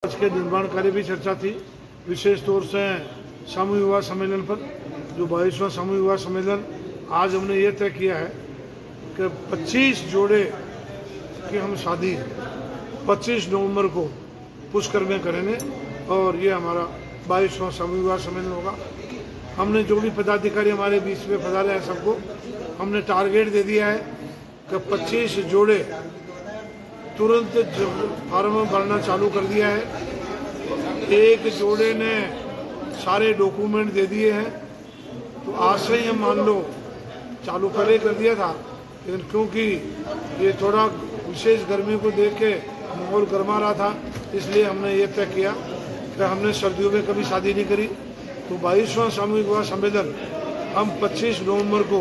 आज के निर्माण कार्य भी चर्चा थी, विशेष तौर से सामूहिक विवाह सम्मेलन पर। जो 22वां सामूहिक विवाह सम्मेलन, आज हमने ये तय किया है कि 25 जोड़े की हम शादी 25 नवंबर को पुष्कर में करेंगे और ये हमारा 22वां सामूहिक विवाह सम्मेलन होगा। हमने जो भी पदाधिकारी हमारे बीच में पधारे हैं सबको हमने टारगेट दे दिया है कि 25 जोड़े तुरंत फार्म भरना चालू कर दिया है। एक जोड़े ने सारे डॉक्यूमेंट दे दिए हैं, तो आज से ही हम मान लो चालू पहले कर दिया था, लेकिन क्योंकि ये थोड़ा विशेष गर्मी को देख के माहौल गर्मा रहा था, इसलिए हमने ये तय किया कि हमने सर्दियों में कभी शादी नहीं करी। तो 22वां सामूहिक विवाह सम्मेलन हम 25 नवंबर को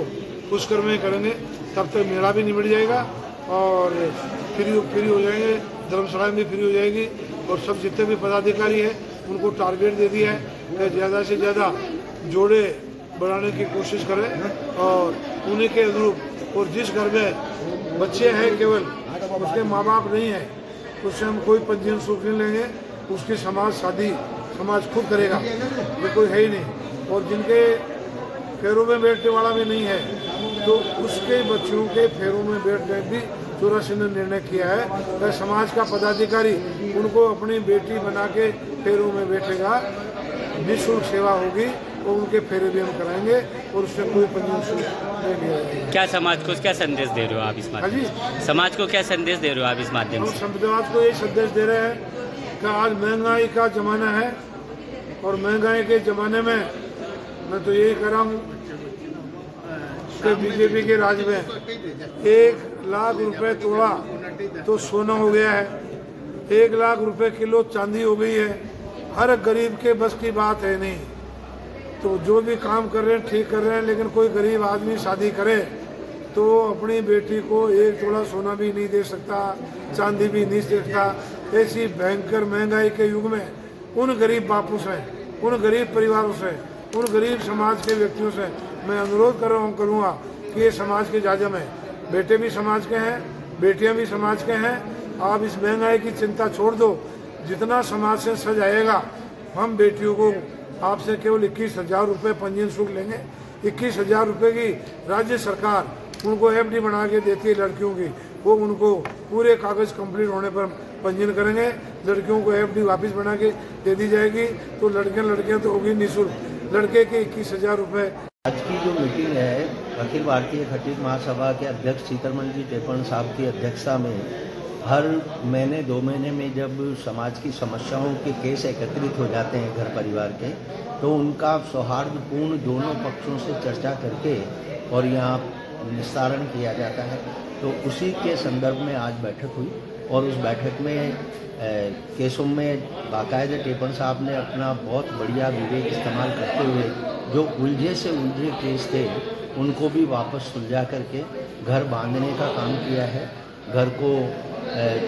पुष्कर में करेंगे। तब तक मेला भी निबट जाएगा और फ्री हो जाएंगे, धर्मशाला में भी फ्री हो जाएगी। और सब जितने भी पदाधिकारी हैं उनको टारगेट दे दिया है कि ज़्यादा से ज़्यादा जोड़े बढ़ाने की कोशिश करें और उन्हीं के अनुरूप। और जिस घर में बच्चे हैं केवल उसके माँ बाप नहीं है, उससे हम कोई पंजीयन शुल्क नहीं लेंगे, उसकी शादी समाज खुद करेगा, ये कोई है ही नहीं। और जिनके फेरों में बैठने वाला भी नहीं है तो उसके बच्चों के फेरों में बैठने भी चौरासी ने निर्णय किया है कि समाज का पदाधिकारी उनको अपनी बेटी बना के फेरों में बैठेगा, निःशुल्क सेवा होगी और उनके फेरे भी हम कराएंगे और उससे कोई पंजीयन शुल्क नहीं लिया जाएगा। क्या समाज को क्या संदेश दे रहे हो आप इस माध्यम से? समाज को क्या संदेश दे रहे हो आप इस माध्यम से? हम समाज को ये संदेश दे रहे हैं कि आज महंगाई का जमाना है और महंगाई के जमाने में मैं तो यही कह रहा हूँ कि बीजेपी के राज में 1 लाख रुपए तोड़ा तो सोना हो गया है, 1 लाख रुपए किलो चांदी हो गई है। हर गरीब के बस की बात है नहीं। तो जो भी काम कर रहे हैं ठीक कर रहे हैं, लेकिन कोई गरीब आदमी शादी करे तो अपनी बेटी को 1 तोड़ा सोना भी नहीं दे सकता, चांदी भी नहीं दे सकता। ऐसी भयंकर महंगाई के युग में उन गरीब बापू से, उन गरीब परिवारों से, उन गरीब समाज के व्यक्तियों से मैं अनुरोध करूँगा कि ये समाज के जाजम है, बेटे भी समाज के हैं, बेटियां भी समाज के हैं। आप इस महंगाई की चिंता छोड़ दो, जितना समाज से सज आएगा हम बेटियों को आपसे केवल 21,000 रुपये पंजीयन शुल्क लेंगे। 21,000 रुपये की राज्य सरकार उनको FD बना के देती है लड़कियों की, वो उनको पूरे कागज कंप्लीट होने पर पंजीयन करेंगे। लड़कियों को FD वापस बना के दे दी जाएगी, तो लड़कियां तो होगी निःशुल्क, लड़के के 21,000 रुपये। आज की जो मीटिंग है अखिल भारतीय खटीक महासभा के अध्यक्ष सीतारमण जी टेपण साहब की अध्यक्षता में हर महीने 2 महीने में जब समाज की समस्याओं के केस एकत्रित हो जाते हैं घर परिवार के, तो उनका सौहार्दपूर्ण दोनों पक्षों से चर्चा करके और यहाँ निस्तारण किया जाता है। तो उसी के संदर्भ में आज बैठक हुई और उस बैठक में केसों में बाकायदा टेपण साहब ने अपना बहुत बढ़िया विवेक इस्तेमाल करते हुए जो उलझे से उलझे केस थे उनको भी वापस सुलझा करके घर बांधने का काम किया है। घर को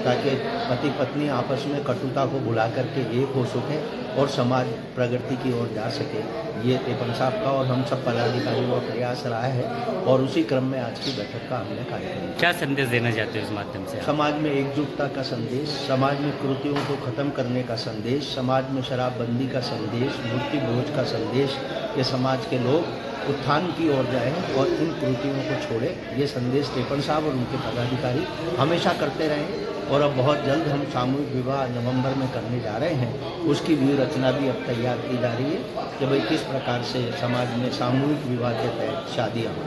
ताकि पति पत्नी आपस में कटुता को भुला करके एक हो सके और समाज प्रगति की ओर जा सके, ये टेपण साहब का और हम सब पदाधिकारियों का प्रयास रहा है। और उसी क्रम में आज की बैठक का हमने कार्यक्रम। क्या संदेश देना चाहते हो इस माध्यम से? समाज में एकजुटता का संदेश, समाज में कुरीतियों को खत्म करने का संदेश, समाज में शराबबंदी का संदेश, मृत्यु भोज का संदेश, कि समाज के लोग उत्थान की ओर जाएं और इन कुरीतियों को छोड़ें। ये संदेश टेपण साहब और उनके पदाधिकारी हमेशा करते रहें। और अब बहुत जल्द हम सामूहिक विवाह नवंबर में करने जा रहे हैं, उसकी व्यूह रचना भी अब तैयार की जा रही है कि भाई किस प्रकार से समाज में सामूहिक विवाह के तहत शादियाँ हों।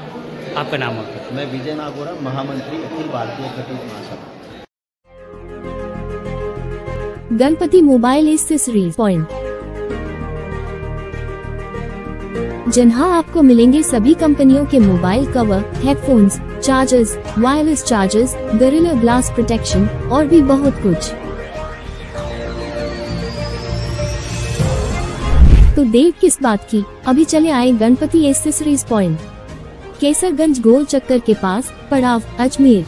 आपका नाम है? मैं विजय नागोरा, महामंत्री अखिल भारतीय खटीक महासभा। गणपति मोबाइल एक्सेसरीज पॉइंट, जहाँ आपको मिलेंगे सभी कंपनियों के mobile cover, headphones, chargers, wireless chargers, gorilla glass protection और भी बहुत कुछ। तो देर किस बात की, अभी चले आए गणपति एक्सेसरीज पॉइंट, केसरगंज गोल चक्कर के पास, पड़ाव, अजमेर।